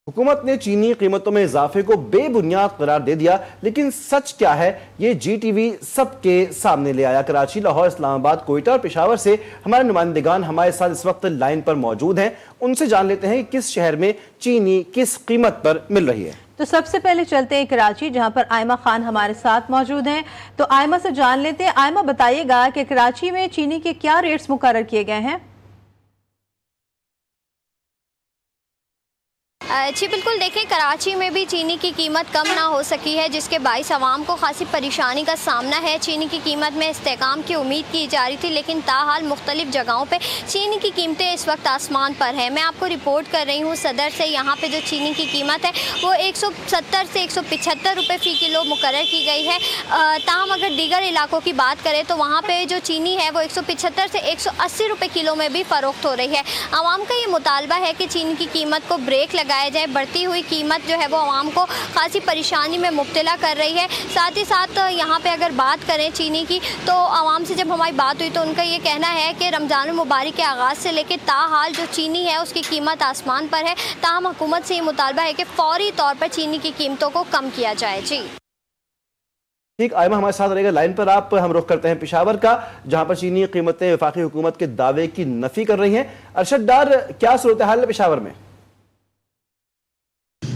हुकूमत ने चीनी कीमतों में इजाफे को बेबुनियाद करार दे दिया, लेकिन सच क्या है ये GTV सबके सामने ले आया। कराची, लाहौर, इस्लामाबाद, कोयटा और पेशावर से हमारे नुमाइंदगान हमारे साथ इस वक्त लाइन पर मौजूद हैं। उनसे जान लेते हैं किस शहर में चीनी किस कीमत पर मिल रही है। तो सबसे पहले चलते हैं कराची, जहां पर आयमा खान हमारे साथ मौजूद हैं। तो आयमा से जान लेते हैं। आयमा, बताइएगा कि कराची में चीनी के क्या रेट्स मुकर्रर किए गए हैं? जी बिल्कुल, देखें कराची में भी चीनी की कीमत कम ना हो सकी है, जिसके बाइस आवाम को खासी परेशानी का सामना है। चीनी की कीमत में इस्तेकाम की उम्मीद की जा रही थी, लेकिन ताहाल मुख्तलिफ जगहों पे चीनी की कीमतें इस वक्त आसमान पर हैं। मैं आपको रिपोर्ट कर रही हूँ सदर से। यहाँ पे जो चीनी की कीमत है वो 170 से 175 रुपये फ़ी किलो मुकर्रर की गई है। ताहम अगर दीगर इलाकों की बात करें तो वहाँ पर जो चीनी है वो 175 से 180 रुपये किलो में भी फ़रोख्त हो रही है। आवाम का ये मुतालबा है कि चीनी की कीमत को ब्रेक लगाया जाए। बढ़ती हुई कीमत जो है वो आवाम को खासी परेशानी में मुब्तला कर रही है। साथ ही साथ यहाँ पे अगर बात करें चीनी की, तो आवाम से जब हमारी बात हुई तो उनका ये कहना है कि रमज़ान मुबारक के आगाज़ से लेकर ताहाल जो चीनी है उसकी कीमत आसमान पर है। ताहम हुकूमत से ये मुतालबा है कि फ़ौरी तौर पर चीनी की कीमतों को कम किया जाए। जी ठीक, आयमा हमारे साथ रहेगा लाइन पर। आप हम रुख करते हैं पेशावर का, जहां पर चीनी कीमतें वफाकी हुकूमत के दावे की नफी कर रही हैं। अरशद डार, क्या सूरत हाल है पेशावर में?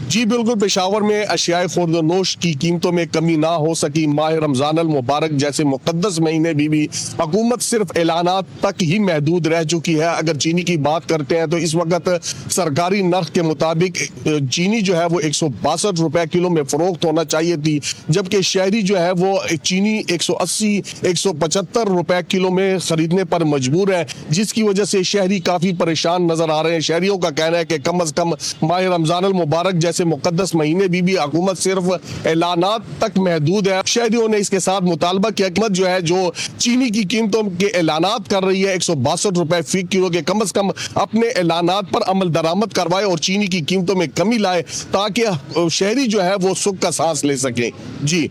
जी बिल्कुल, पेशावर में अशियाए खुर्दनोश की कीमतों में कमी ना हो सकी। माह रमजान अल मुबारक जैसे मुकद्दस महीने भी हुकूमत सिर्फ ऐलानात तक ही महदूद रह चुकी है। अगर चीनी की बात करते हैं तो इस वक्त सरकारी नर्ख के मुताबिक चीनी जो है वो 162 रुपए किलो में फरोख्त होना चाहिए थी, जबकि शहरी जो है वो चीनी 180-175 रुपए किलो में खरीदने पर मजबूर है, जिसकी वजह से शहरी काफी परेशान नजर आ रहे हैं। शहरियों का कहना है कि कम अज कम माह रमजान अल मुबारक जैसे मुकद्दस महीने भी हुकूमत सिर्फ ऐलानात तक महदूद है। शहरियों ने इसके साथ मुतालबा किया कि हुकूमत जो है जो चीनी की कीमतों के ऐलानात कर रही है 162 रुपए फी किलो के, कम अज कम अपने ऐलानात पर अमल दरामद करवाए और चीनी की कीमतों में कमी लाए, ताकि शहरी जो है वो सुख का सांस ले सके। जी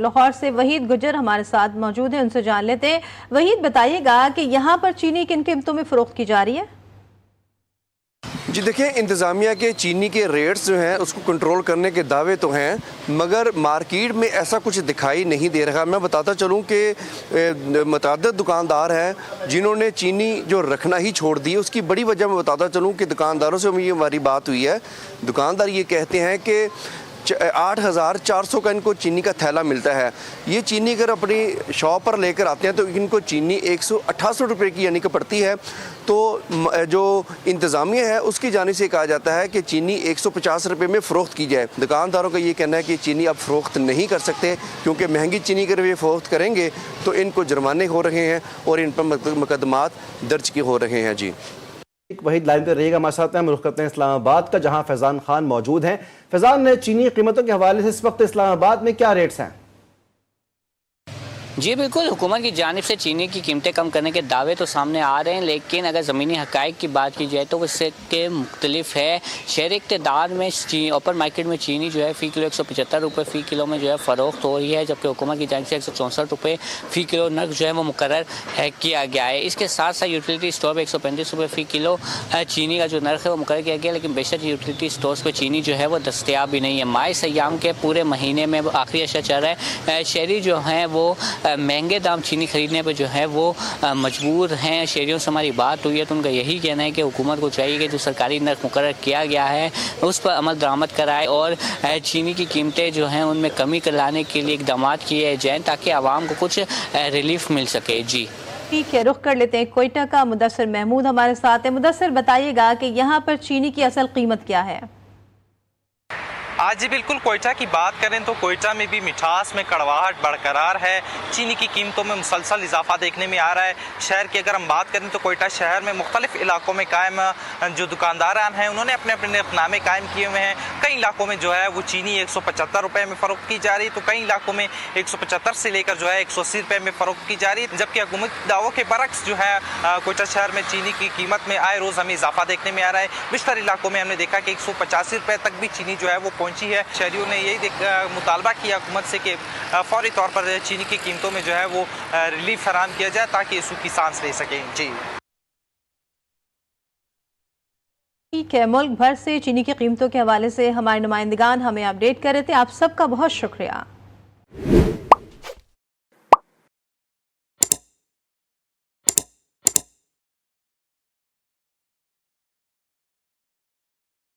लाहौर से वहीद गुजर हमारे साथ मौजूद है, उनसे जान लेते हैं। वहीद, बताइएगा कि यहाँ पर चीनी किन कीमतों में फरोख्त की जा रही है? जी देखिए, इंतज़ामिया के चीनी के रेट्स जो हैं उसको कंट्रोल करने के दावे तो हैं, मगर मार्केट में ऐसा कुछ दिखाई नहीं दे रहा। मैं बताता चलूं कि मुतअद्दिद दुकानदार हैं जिन्होंने चीनी जो रखना ही छोड़ दी। उसकी बड़ी वजह मैं बताता चलूं कि दुकानदारों से हमारी बात हुई है। दुकानदार ये कहते हैं कि 8,400 का इनको चीनी का थैला मिलता है। ये चीनी अगर अपनी शॉप पर लेकर आते हैं तो इनको चीनी 188 रुपये की यानी कि पड़ती है। तो जो इंतज़ामिया है उसकी जानिब से कहा जाता है कि चीनी 150 रुपये में फ़रोख्त की जाए। दुकानदारों का ये कहना है कि चीनी अब फ़रोख्त नहीं कर सकते, क्योंकि महंगी चीनी अगर वे फ़रोख्त करेंगे तो इनको जुर्माने हो रहे हैं और इन पर मुकदमात दर्ज के हो रहे हैं। जी वही लाइन पर रहिएगा हमारे साथ। हम रुख करते हैं इस्लामाबाद का, जहां फैजान खान मौजूद हैं। फैजान, चीनी कीमतों के हवाले से इस वक्त इस्लामाबाद में क्या रेट्स हैं? जी बिल्कुल, हुकूमत की जानिब से चीनी की कीमतें कम करने के दावे तो सामने आ रहे हैं, लेकिन अगर ज़मीनी हक़ाइक़ की बात की जाए तो इससे के मुख्तलिफ है। शहरी इक़्तिदार में ओपन मार्केट में चीनी जो है फ़ी किलो 175 रुपये फ़ी किलो में जो है फ़रोख्त हो रही है, जबकि हुकूमत की जानिब से 164 रुपये फ़ी किलो नर्ख जो है वो मुकर्रर किया गया है। इसके साथ साथ यूटिलिटी स्टोर पर 135 रुपये फ़ी किलो चीनी का जो नर्ख है वो मुकर्रर किया गया, लेकिन बेशक यूटिलिटी स्टोर्स पर चीनी जो है वो दस्तयाब भी नहीं है। माह सयाम के पूरे महीने में आखिरी अशा चल रहा है। शहरी जो हैं वो महंगे दाम चीनी खरीदने पर जो है वो मजबूर हैं। शहरियों से हमारी बात हुई है तो उनका यही कहना है कि हुकूमत को चाहिए कि जो सरकारी नर्ख मुकर्रर किया गया है उस पर अमल दरामद कराए और चीनी की कीमतें जो हैं उनमें कमी लाने के लिए इकदाम किए जाएँ, ताकि आवाम को कुछ रिलीफ मिल सके। जी ठीक है, रुख कर लेते हैं कोयटा का। मुदस्सिर महमूद हमारे साथ है। मुदस्सिर, बताइएगा कि यहाँ पर चीनी की असल कीमत क्या है? आज जी बिल्कुल, कोयटा की बात करें तो कोयटा में भी मिठास में कड़वाहट बरकरार है। चीनी की कीमतों में मुसलसल इजाफा देखने में आ रहा है। शहर की अगर हम बात करें तो कोयटा शहर में मुख्तलिफ इलाकों में कायम जो दुकानदार हैं उन्होंने अपने अपने निर्खनामे कायम किए हुए हैं। कई इलाकों में जो है वो चीनी 175 रुपये में फ़रोख्त की जा रही है, तो कई इलाकों में 175 से लेकर जो है 180 रुपये में फ़रोख्त की जा रही है, जबकि हुकूमत दावों के बरक्स जो है कोयटा शहर में चीनी की कीमत में आए रोज़ हमें इजाफा देखने में आ रहा है। बेशतर इलाकों में हमने देखा कि 185 रुपये तक भी चीनी जो है वो पहुंची है। शहरियों ने यही मुतालबा किया हुकूमत से कि फौरी तौर पर चीनी की कीमतों में जो है वो रिलीफ फराहम किया जाए ताकि सूखी सांस ले सकें। जी ठीक है, मुल्क भर से चीनी की कीमतों के हवाले से हमारे नुमाइंदगान हमें अपडेट कर रहे थे। आप सबका बहुत शुक्रिया।